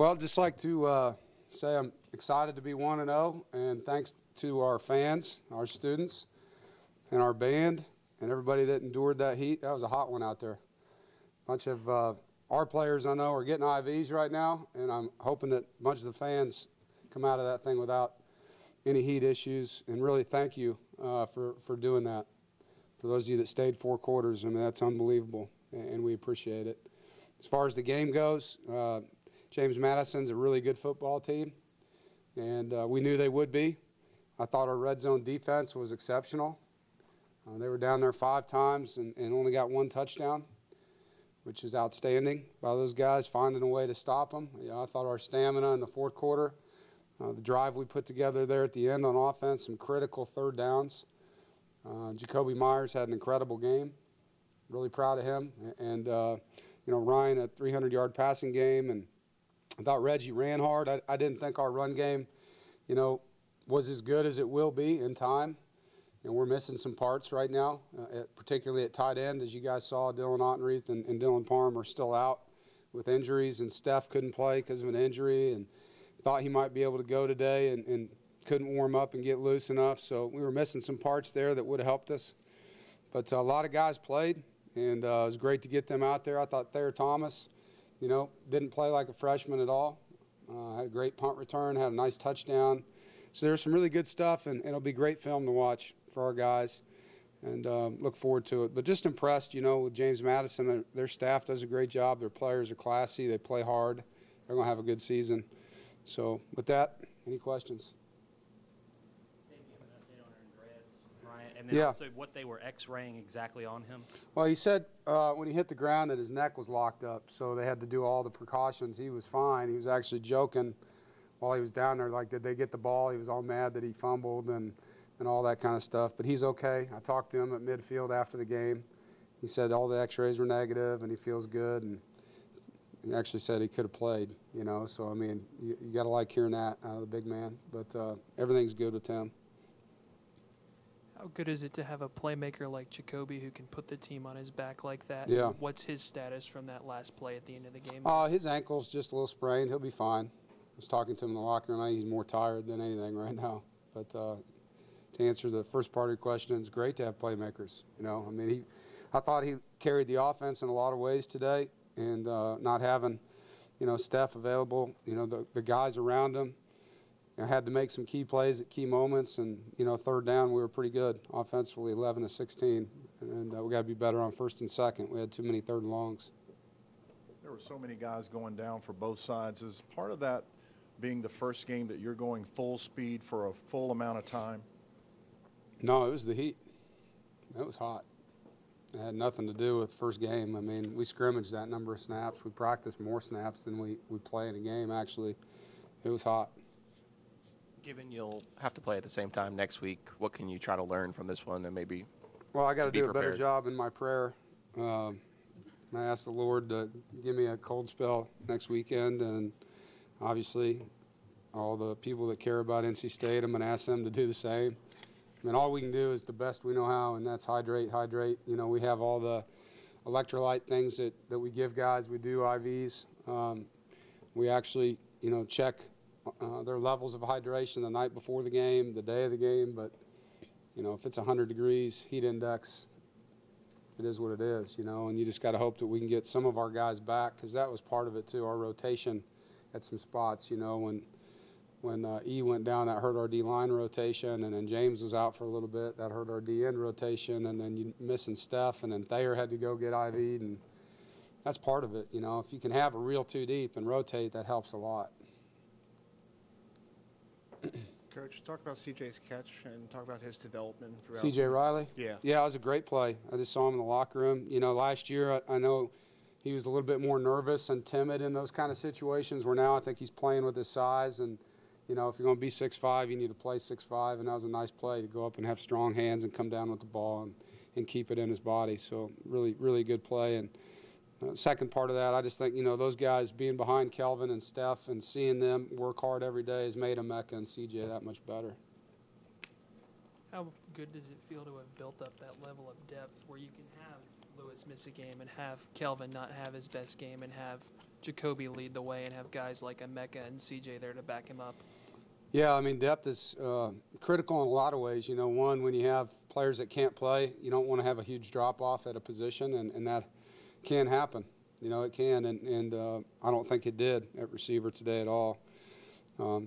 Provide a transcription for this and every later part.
Well, I'd just like to say I'm excited to be 1-0, and thanks to our fans, our students, and our band, and everybody that endured that heat. That was a hot one out there. A bunch of our players I know are getting IVs right now, and I'm hoping that a bunch of the fans come out of that thing without any heat issues. And really thank you for doing that. For those of you that stayed 4 quarters, I mean, that's unbelievable, and we appreciate it. As far as the game goes, James Madison's a really good football team, and we knew they would be. I thought our red zone defense was exceptional. They were down there 5 times and only got 1 touchdown, which is outstanding by those guys finding a way to stop them. You know, I thought our stamina in the 4th quarter, the drive we put together there at the end on offense, some critical 3rd downs. Jacoby Myers had an incredible game. Really proud of him. And you know, Ryan, a 300-yard passing game, and I thought Reggie ran hard. I didn't think our run game, you know, was as good as it will be in time. And we're missing some parts right now, particularly at tight end. As you guys saw, Dylan Ottenreath and Dylan Parham are still out with injuries, and Steph couldn't play because of an injury, and thought he might be able to go today and couldn't warm up and get loose enough. So we were missing some parts there that would have helped us. But a lot of guys played, and it was great to get them out there. I thought Thayer Thomas, you know, didn't play like a freshman at all. Had a great punt return, had a nice touchdown. So there's some really good stuff, and it'll be great film to watch for our guys, and look forward to it. But just impressed, you know, with James Madison. Their staff does a great job. Their players are classy. They play hard. They're going to have a good season. So with that, any questions? And then also what they were x-raying exactly on him? Well, he said when he hit the ground that his neck was locked up, so they had to do all the precautions. He was fine. He was actually joking while he was down there, like, did they get the ball? He was all mad that he fumbled and all that kind of stuff. But he's okay. I talked to him at midfield after the game. He said all the x-rays were negative and he feels good. And he actually said he could have played, you know. So, I mean, you got to like hearing that out of the big man. But everything's good with him. How good is it to have a playmaker like Jacoby who can put the team on his back like that? Yeah. What's his status from that last play at the end of the game? His ankle's just a little sprained. He'll be fine. I was talking to him in the locker room. He's more tired than anything right now. But to answer the first part of your question, it's great to have playmakers. You know, I mean, I thought he carried the offense in a lot of ways today, and not having, you know, Steph available, you know, the guys around him. I had to make some key plays at key moments, and, you know, 3rd down we were pretty good offensively, 11 of 16, and we got to be better on 1st and 2nd. We had too many 3rd and longs. There were so many guys going down for both sides. Is part of that being the first game that you're going full speed for a full amount of time? No, it was the heat. It was hot. It had nothing to do with the first game. I mean, we scrimmaged that number of snaps. We practiced more snaps than we play in a game, actually. It was hot. Given you'll have to play at the same time next week, what can you try to learn from this one and maybe? Well, I got to do a better job in my prayer. I asked the Lord to give me a cold spell next weekend, and obviously all the people that care about NC State, I'm going to ask them to do the same. I mean, all we can do is the best we know how, and that's hydrate, hydrate. You know, we have all the electrolyte things that we give guys. We do IVs. We actually, you know, check their levels of hydration the night before the game, the day of the game. But, you know, if it's 100 degrees, heat index, it is what it is, you know. And you just got to hope that we can get some of our guys back, because that was part of it too, our rotation at some spots, you know. When E went down, that hurt our D-line rotation, and then James was out for a little bit. That hurt our D-end rotation, and then you missing Steph, and then Thayer had to go get IV'd, and that's part of it, you know. If you can have a real 2 deep and rotate, that helps a lot. Coach, talk about CJ's catch and talk about his development throughout. CJ Riley? Yeah. Yeah, it was a great play. I just saw him in the locker room. You know, last year I know he was a little bit more nervous and timid in those kind of situations, where now I think he's playing with his size. And, you know, if you're going to be 6'5", you need to play 6'5", and that was a nice play to go up and have strong hands and come down with the ball and keep it in his body. So really, really good play. And second part of that, I just think, you know, those guys being behind Kelvin and Steph and seeing them work hard every day has made Emeka and CJ that much better. How good does it feel to have built up that level of depth where you can have Lewis miss a game and have Kelvin not have his best game and have Jacoby lead the way and have guys like Emeka and CJ there to back him up? Yeah, I mean, depth is critical in a lot of ways. You know, one, when you have players that can't play, you don't want to have a huge drop-off at a position, and that can happen. You know, it can, and I don't think it did at receiver today at all.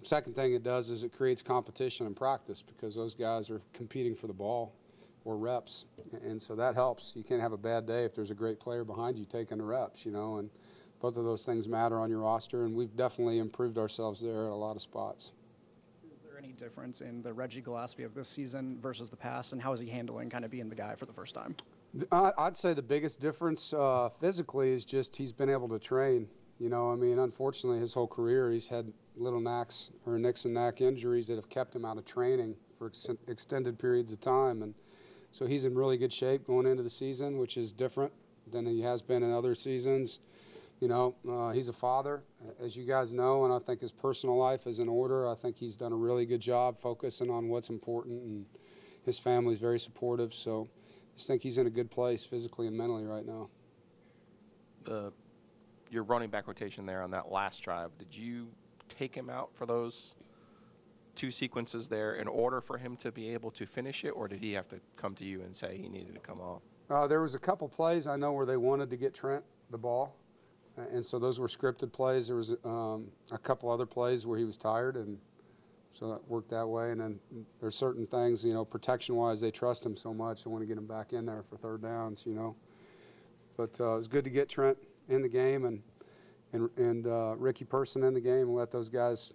Second thing it does is it creates competition in practice because those guys are competing for the ball or reps, and so that helps. You can't have a bad day if there's a great player behind you taking the reps, you know, and both of those things matter on your roster, and we've definitely improved ourselves there at a lot of spots. Is there any difference in the Reggie Gillaspie of this season versus the past, and how is he handling kind of being the guy for the first time? I'd say the biggest difference physically is just he's been able to train. You know, I mean, unfortunately, his whole career he's had little nicks and knack injuries that have kept him out of training for extended periods of time. And so he's in really good shape going into the season, which is different than he has been in other seasons. You know, he's a father, as you guys know, and I think his personal life is in order. I think he's done a really good job focusing on what's important, and his family's very supportive. So I just think he's in a good place physically and mentally right now. Your running back rotation there on that last drive, did you take him out for those two sequences there in order for him to be able to finish it, or did he have to come to you and say he needed to come off? There was a couple plays I know where they wanted to get Trent the ball, and so those were scripted plays. There was a couple other plays where he was tired, and so that worked that way. And then there's certain things, you know, protection-wise, they trust him so much. They want to get him back in there for third downs, you know. But it was good to get Trent in the game and Ricky Person in the game and let those guys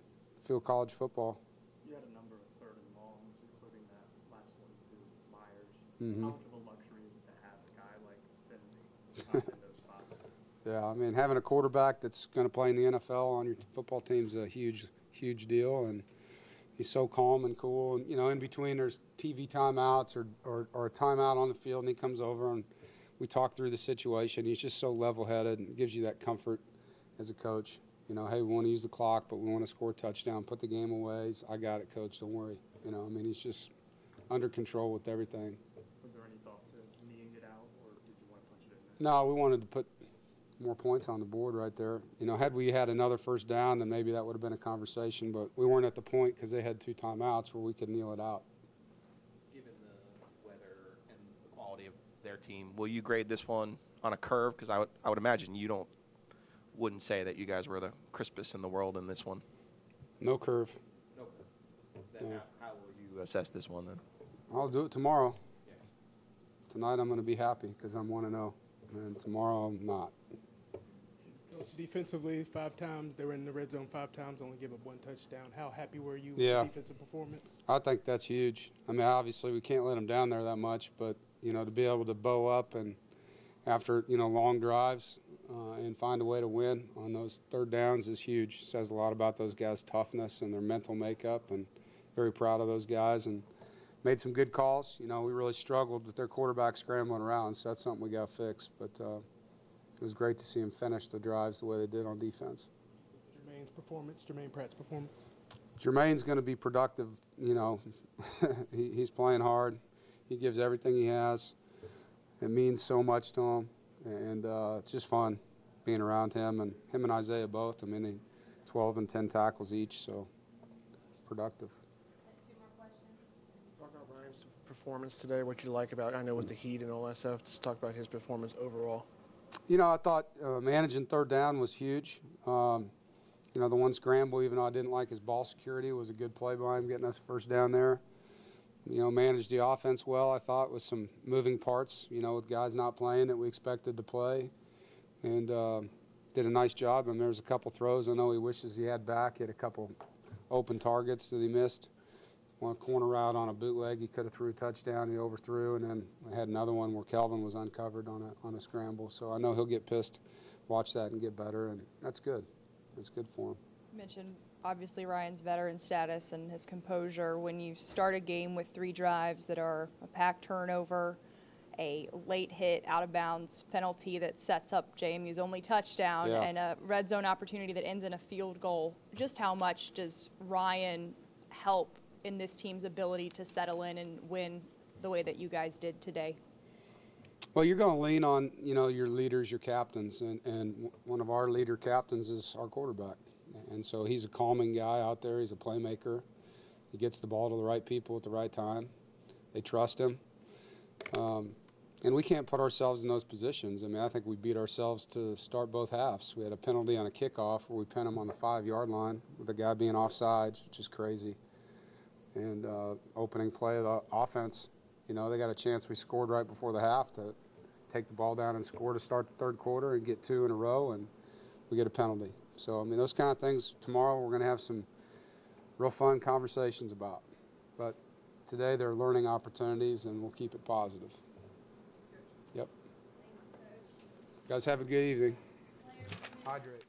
feel college football. You had a number of third and longs, including that last one to Myers. Mm-hmm. How much of a luxury is it to have a guy like Finley in those spots? Yeah, I mean, having a quarterback that's going to play in the NFL on your football team is a huge, huge deal, and he's so calm and cool. And, you know, in between there's TV timeouts or a timeout on the field, and he comes over and we talk through the situation. He's just so level-headed and gives you that comfort as a coach. You know, hey, we want to use the clock, but we want to score a touchdown, put the game away. I got it, Coach, don't worry. You know, I mean, he's just under control with everything. Was there any thought to kneeing it out, or did you want to punch it in there? No, we wanted to put more points on the board right there. You know, had we had another first down, then maybe that would have been a conversation, but we weren't at the point because they had two timeouts where we could kneel it out. Given the weather and the quality of their team, will you grade this one on a curve? Because I would imagine you wouldn't say that you guys were the crispest in the world in this one. No curve. No curve. Then how will you assess this one then? I'll do it tomorrow. Yeah. Tonight I'm going to be happy because I'm 1-0, and tomorrow I'm not. Coach, defensively, 5 times they were in the red zone 5 times, only gave up 1 touchdown. How happy were you with the defensive performance? I think that's huge. I mean, obviously we can't let them down there that much, but you know, to be able to bow up and after, you know, long drives and find a way to win on those third downs is huge. It says a lot about those guys' toughness and their mental makeup, and very proud of those guys and made some good calls. You know, we really struggled with their quarterback scrambling around, so that's something we got to fix. But it was great to see them finish the drives the way they did on defense. Jermaine Pratt's performance? Jermaine's going to be productive. You know, he's playing hard. He gives everything he has. It means so much to him, and it's just fun being around him and Isaiah both. I mean, 12 and 10 tackles each, so productive. 2 more questions. Talk about Ryan's performance today, what you like about, I know with the heat and all that stuff, just talk about his performance overall. You know, I thought managing third down was huge. You know, the one scramble, even though I didn't like his ball security, was a good play by him getting us first down there. You know, managed the offense well, I thought, with some moving parts, you know, with guys not playing that we expected to play. And did a nice job. I mean, there was a couple throws I know he wishes he had back. He had a couple open targets that he missed. One corner route on a bootleg, he could have threw a touchdown, he overthrew. And then I had another one where Kelvin was uncovered on a scramble. So I know he'll get pissed, watch that, and get better. And that's good. That's good for him. You mentioned, obviously, Ryan's veteran status and his composure. When you start a game with 3 drives that are a pack turnover, a late hit out of bounds penalty that sets up JMU's only touchdown, and a red zone opportunity that ends in a field goal, just how much does Ryan help in this team's ability to settle in and win the way that you guys did today? Well, you're going to lean on, your leaders, your captains, and one of our leader captains is our quarterback. And so he's a calming guy out there. He's a playmaker. He gets the ball to the right people at the right time. They trust him. And we can't put ourselves in those positions. I mean, I think we beat ourselves to start both halves. We had a penalty on a kickoff where we pinned him on the 5-yard line with the guy being offsides, which is crazy. And opening play of the offense, they got a chance. We scored right before the half to take the ball down and score to start the third quarter and get 2 in a row, and we get a penalty. So, I mean, those kind of things tomorrow we're going to have some real fun conversations about. But today they're learning opportunities, and we'll keep it positive. Yep. Guys, have a good evening. Hydrate.